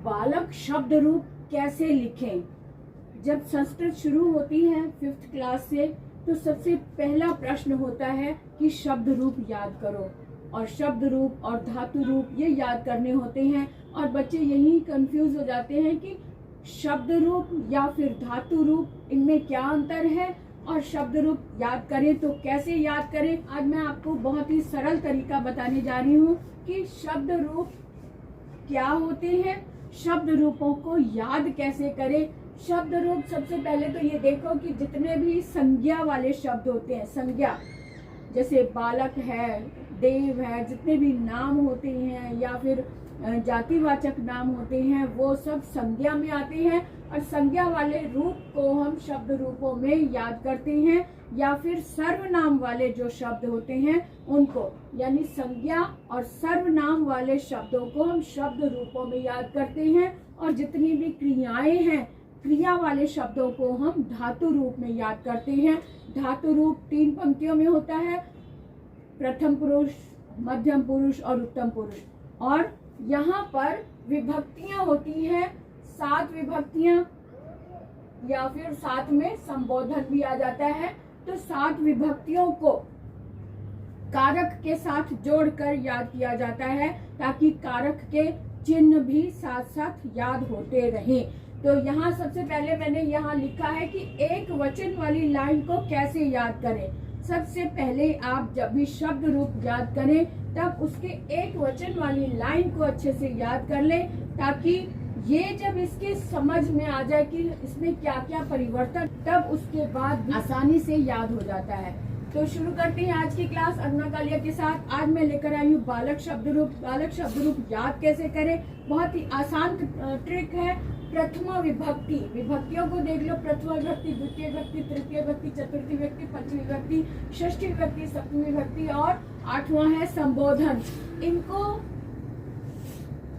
बालक शब्द रूप कैसे लिखें। जब संस्कृत शुरू होती है 5th क्लास से, तो सबसे पहला प्रश्न होता है कि शब्द रूप याद करो, और शब्द रूप और धातु रूप ये याद करने होते हैं। और बच्चे यही कंफ्यूज हो जाते हैं कि शब्द रूप या फिर धातु रूप, इनमें क्या अंतर है, और शब्द रूप याद करें तो कैसे याद करें। आज मैं आपको बहुत ही सरल तरीका बताने जा रही हूँ कि शब्द रूप क्या होते हैं, शब्द रूपों को याद कैसे करें। शब्द रूप सबसे पहले तो ये देखो कि जितने भी संज्ञा वाले शब्द होते हैं, संज्ञा जैसे बालक है, देव है, जितने भी नाम होते हैं या फिर जातिवाचक नाम होते हैं, वो सब संज्ञा में आते हैं। और संज्ञा वाले रूप को हम शब्द रूपों में याद करते हैं, या फिर सर्वनाम वाले जो शब्द होते हैं उनको, यानी संज्ञा और सर्वनाम वाले शब्दों को हम शब्द रूपों में याद करते हैं। और जितनी भी क्रियाएं हैं, क्रिया वाले शब्दों को हम धातु रूप में याद करते हैं। धातु रूप 3 पंक्तियों में होता है, प्रथम पुरुष, मध्यम पुरुष और उत्तम पुरुष। और यहाँ पर विभक्तियां होती हैं, 7 विभक्तियां, या फिर 7 में संबोधन भी आ जाता है। तो 7 विभक्तियों को कारक के साथ जोड़कर याद किया जाता है, ताकि कारक के चिन्ह भी साथ साथ याद होते रहें। तो यहाँ सबसे पहले मैंने यहाँ लिखा है कि एक वचन वाली लाइन को कैसे याद करें। सबसे पहले आप जब भी शब्द रूप याद करें, तब उसके एक वचन वाली लाइन को अच्छे से याद कर लें, ताकि ये जब इसके समझ में आ जाए कि इसमें क्या क्या परिवर्तन, तब उसके बाद आसानी से याद हो जाता है। तो शुरू करते हैं आज की क्लास अरुणा कालिया के साथ। आज मैं लेकर आई हूँ बालक शब्द रूप। बालक शब्द रूप याद कैसे करें, बहुत ही आसान ट्रिक है। प्रथमा विभक्ति, विभक्तियों को देख लो, प्रथमा विभक्ति, द्वितीय विभक्ति, तृतीय विभक्ति, चतुर्थी विभक्ति, पंचमी विभक्ति, षष्ठी विभक्ति, सप्तमी विभक्ति और 8वां है संबोधन। इनको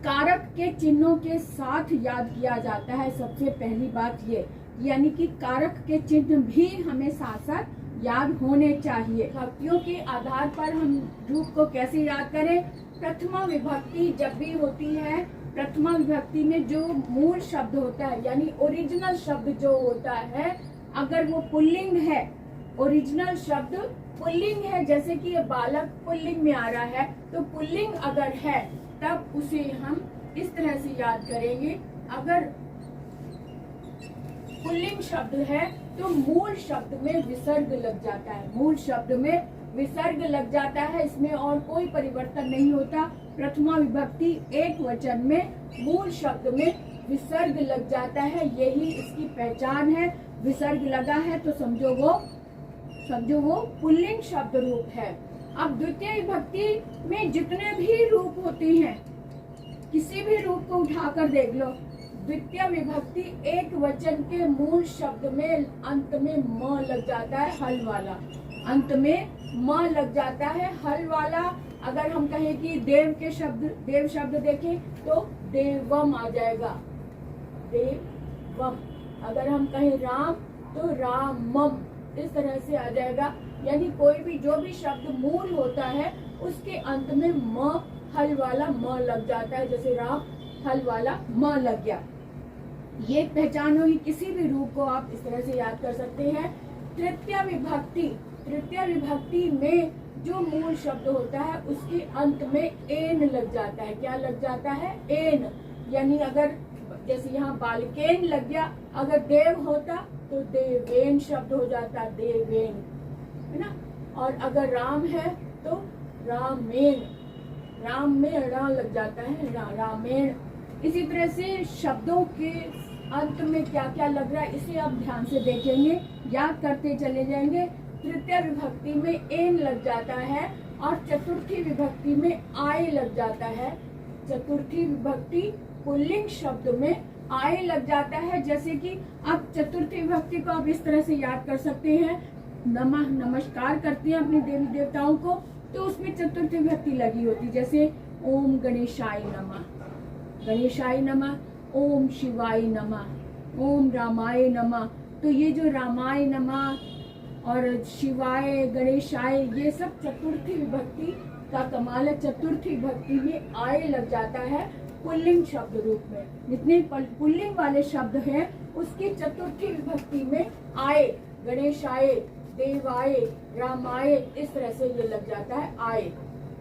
कारक के चिन्हों के साथ याद किया जाता है। सबसे पहली बात ये, यानी कि कारक के चिन्ह भी हमें साथ साथ याद होने चाहिए। विभक्तियों के आधार पर हम रूप को कैसे याद करें। प्रथमा विभक्ति जब भी होती है, प्रथमा विभक्ति में जो मूल शब्द होता है, यानी ओरिजिनल शब्द जो होता है, अगर वो पुल्लिंग है, ओरिजिनल शब्द पुल्लिंग है, जैसे कि ये बालक पुल्लिंग में आ रहा है, तो पुल्लिंग अगर है तब उसे हम इस तरह से याद करेंगे। अगर पुल्लिंग शब्द है तो मूल शब्द में विसर्ग लग जाता है, मूल शब्द में विसर्ग लग जाता है, इसमें और कोई परिवर्तन नहीं होता। प्रथमा विभक्ति एक वचन में मूल शब्द में विसर्ग लग जाता है, यही इसकी पहचान है। विसर्ग लगा है तो समझो वो पुल्लिंग शब्द रूप है। अब द्वितीय विभक्ति में जितने भी रूप होते हैं, किसी भी रूप को उठाकर देख लो, द्वितीय विभक्ति एक वचन के मूल शब्द में अंत में म लग जाता है, हल वाला, अंत में म लग जाता है, हल वाला। अगर हम कहें कि देव शब्द देखें तो देवम आ जाएगा, देवम। अगर हम कहें राम तो रामम, इस तरह से आ जाएगा। यानी कोई भी जो भी शब्द मूल होता है उसके अंत में म, हल वाला म लग जाता है, जैसे राम हल वाला म लग गया। ये पहचान होगी, किसी भी रूप को आप इस तरह से याद कर सकते हैं। तृतीय विभक्ति में जो मूल शब्द होता है उसके अंत में एन लग जाता है। क्या लग जाता है? एन। यानी अगर जैसे यहाँ बालकेन लग गया, अगर देव होता तो देवेन शब्द हो जाता, देवेन, है ना। और अगर राम है तो रामेन, राम में रा लग जाता है, रामेण। इसी तरह से शब्दों के अंत में क्या क्या लग रहा है इसे आप ध्यान से देखेंगे, याद करते चले जाएंगे। तृतीय विभक्ति में एन लग जाता है और चतुर्थी विभक्ति में आय लग जाता है। चतुर्थी विभक्ति पुल्लिंग शब्द में आय लग जाता है। जैसे कि अब चतुर्थी विभक्ति को आप इस तरह से याद कर सकते हैं, नमः, नमस्कार करते हैं अपने देवी देवताओं को, तो उसमें चतुर्थी विभक्ति लगी होती, जैसे ओम गणेशाय नमः, गणेशाय नमः, ओम शिवाय नमः, ओम रामाय नमः। तो ये जो रामाय नमः और शिवाय, गणेशाय, ये सब चतुर्थी विभक्ति का कमाल है। चतुर्थी विभक्ति में आय लग जाता है पुल्लिंग शब्द रूप में। जितने पुल्लिंग वाले शब्द हैं उसकी चतुर्थी विभक्ति में आए, गणेशाय, देवाय, रामाय, इस तरह से ये लग जाता है आए।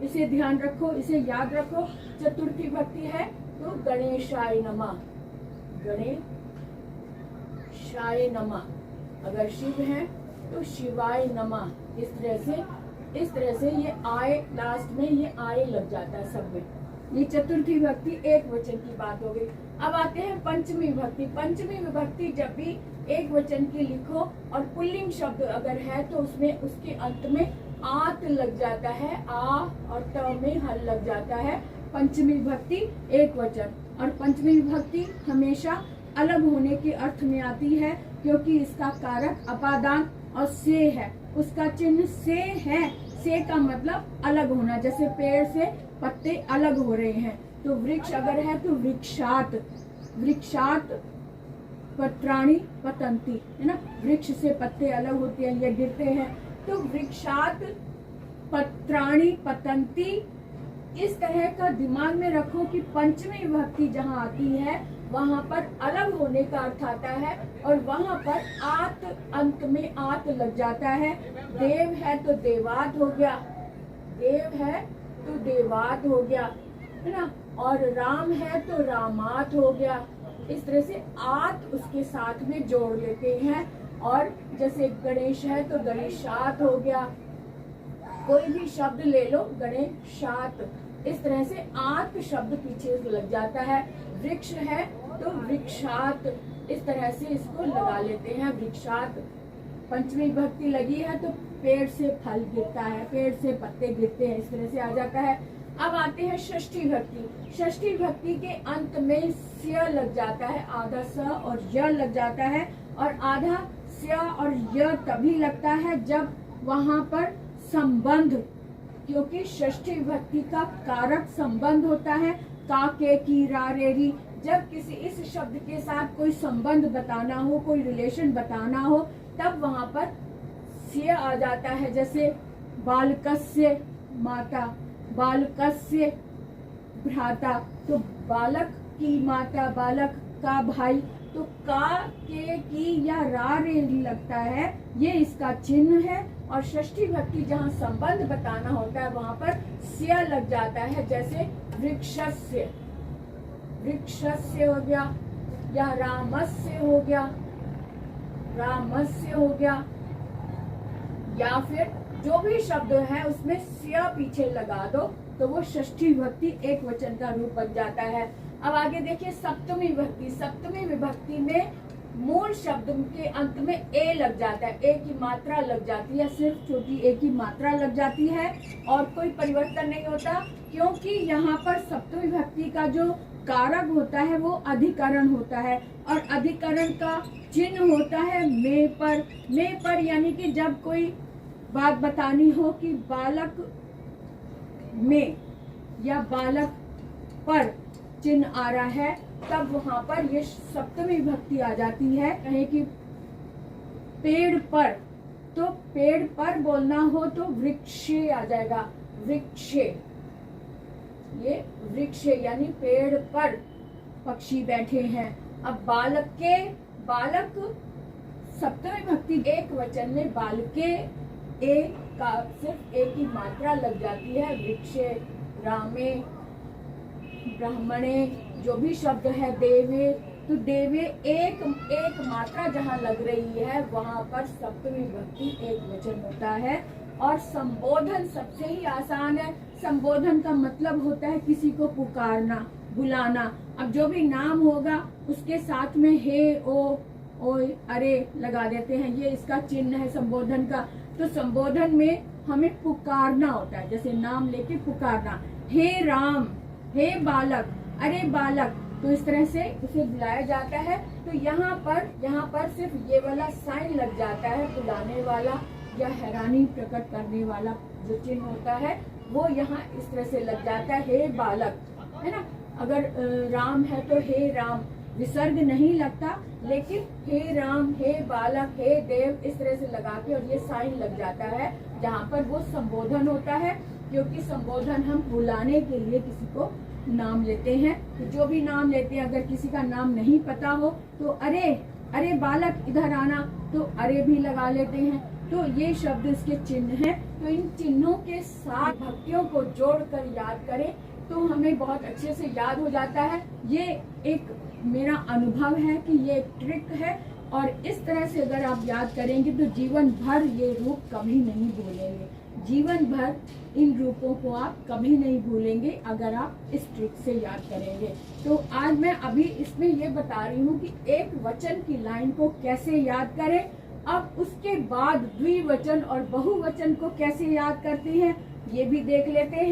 इसे ध्यान रखो, इसे याद रखो। चतुर्थी विभक्ति है तो गणेशाय नमः, गणेशाय नमः। अगर शिव है तो शिवाय नमः। इस तरह से ये आए, लास्ट में ये आए लग जाता है सब में। ये चतुर्थी विभक्ति एक वचन की बात हो गई। अब आते हैं पंचमी विभक्ति। पंचमी विभक्ति जब भी एक वचन की लिखो और पुल्लिंग शब्द अगर है तो उसमें उसके अंत में आत लग जाता है, आ और त में हल लग जाता है। पंचमी विभक्ति एक वचन। और पंचमी विभक्ति हमेशा अलग होने के अर्थ में आती है क्योंकि इसका कारक अपादान और से है, उसका चिन्ह से है। से का मतलब अलग होना, जैसे पेड़ से पत्ते अलग हो रहे हैं। तो वृक्ष अगर है तो वृक्षात, वृक्षात पत्राणि पतंती, है ना। वृक्ष से पत्ते अलग होते हैं, ये गिरते हैं। तो वृक्षात पत्राणि पतंती। इस तरह का दिमाग में रखो कि पंचमी विभक्ति जहाँ आती है वहां पर अलग होने का अर्थ आता है और वहां पर आत, अंत में आत लग जाता है। देव है तो देवात हो गया, देव है तो देवात हो गया, है ना। और राम है तो रामात हो गया। इस तरह से आत उसके साथ में जोड़ लेते हैं। और जैसे गणेश है तो गणेशात हो गया। कोई भी शब्द ले लो, गणेशात, इस तरह से आत शब्द पीछे लग जाता है। वृक्ष है तो वृक्षात, इस तरह से इसको लगा लेते हैं, वृक्षात। पंचमी विभक्ति लगी है तो पेड़ से फल गिरता है, पेड़ से पत्ते गिरते हैं, इस तरह से आ जाता है। अब आते हैं षष्ठी विभक्ति। षष्ठी विभक्ति के अंत में स्य लग जाता है, आधा स और य लग जाता है। और आधा स्य और य तभी लगता है जब वहां पर संबंध, क्योंकि षष्ठी विभक्ति का कारक संबंध होता है, का, के, की, रा, रे, री। जब किसी इस शब्द के साथ कोई संबंध बताना हो, कोई रिलेशन बताना हो, तब वहां पर स्य आ जाता है। जैसे बालकस्य माता, बालकस्य भ्राता, तो बालक की माता, बालक का भाई। तो का, के, की या रा, रे लगता है, ये इसका चिन्ह है। और षष्ठी विभक्ति जहाँ संबंध बताना होता है वहां पर स्य लग जाता है। जैसे वृक्षस्य, वृक्षस्य हो गया, या रामस्य हो गया, रामस्य हो गया। या फिर जो भी शब्द है उसमें स्य पीछे लगा दो तो वो षष्ठी विभक्ति एक वचन का रूप बन जाता है। अब आगे देखिए सप्तमी विभक्ति। सप्तमी विभक्ति में मूल शब्द के अंत में ए लग जाता है, ए की मात्रा लग जाती है, सिर्फ छोटी ए की मात्रा लग जाती है और कोई परिवर्तन नहीं होता, क्योंकि यहाँ पर सप्तमी विभक्ति का जो कारक होता है वो अधिकरण होता है और अधिकरण का चिन्ह होता है में पर। में पर यानी कि जब कोई बात बतानी हो कि बालक में या बालक पर चिन्ह आ रहा है, तब वहां पर ये सप्तमी विभक्ति आ जाती है। कहे कि पेड़ पर, तो पेड़ पर बोलना हो तो वृक्षे आ जाएगा, वृक्षे। ये वृक्ष यानी पेड़ पर पक्षी बैठे हैं। अब बालक के, बालक सप्तमी विभक्ति एक वचन में बालके, ए का सिर्फ ए की मात्रा लग जाती है। वृक्षे, रामे, ब्राह्मणे, जो भी शब्द है, देवे, तो देवे एक मात्रा जहाँ लग रही है वहां पर सप्तमी विभक्ति एक वचन होता है। और संबोधन सबसे ही आसान है। संबोधन का मतलब होता है किसी को पुकारना, बुलाना। अब जो भी नाम होगा उसके साथ में हे, ओ, ओए, अरे लगा देते हैं, ये इसका चिन्ह है संबोधन का। तो संबोधन में हमें पुकारना होता है, जैसे नाम लेके पुकारना, हे राम, हे बालक, अरे बालक, तो इस तरह से उसे बुलाया जाता है। तो यहाँ पर सिर्फ ये वाला साइन लग जाता है, बुलाने वाला या हैरानी प्रकट करने वाला जो चिन्ह होता है वो यहाँ इस तरह से लग जाता है, हे बालक, है ना। अगर राम है तो हे राम, विसर्ग नहीं लगता, लेकिन हे राम, हे बालक, हे देव, इस तरह से लगा के और ये साइन लग जाता है जहाँ पर वो संबोधन होता है, क्योंकि संबोधन हम बुलाने के लिए किसी को नाम लेते हैं। तो जो भी नाम लेते हैं, अगर किसी का नाम नहीं पता हो तो अरे अरे बालक इधर आना, तो अरे भी लगा लेते हैं। तो ये शब्द इसके चिन्ह हैं। तो इन चिन्हों के साथ भक्तियों को जोड़कर याद करें तो हमें बहुत अच्छे से याद हो जाता है। ये एक मेरा अनुभव है कि ये एक ट्रिक है, और इस तरह से अगर आप याद करेंगे तो जीवन भर ये रूप कभी नहीं भूलेंगे। जीवन भर इन रूपों को आप कभी नहीं भूलेंगे अगर आप इस ट्रिक से याद करेंगे। तो आज मैं अभी इसमें ये बता रही हूँ कि एक वचन की लाइन को कैसे याद करें। अब उसके बाद द्विवचन और बहुवचन को कैसे याद करते हैं ये भी देख लेते हैं।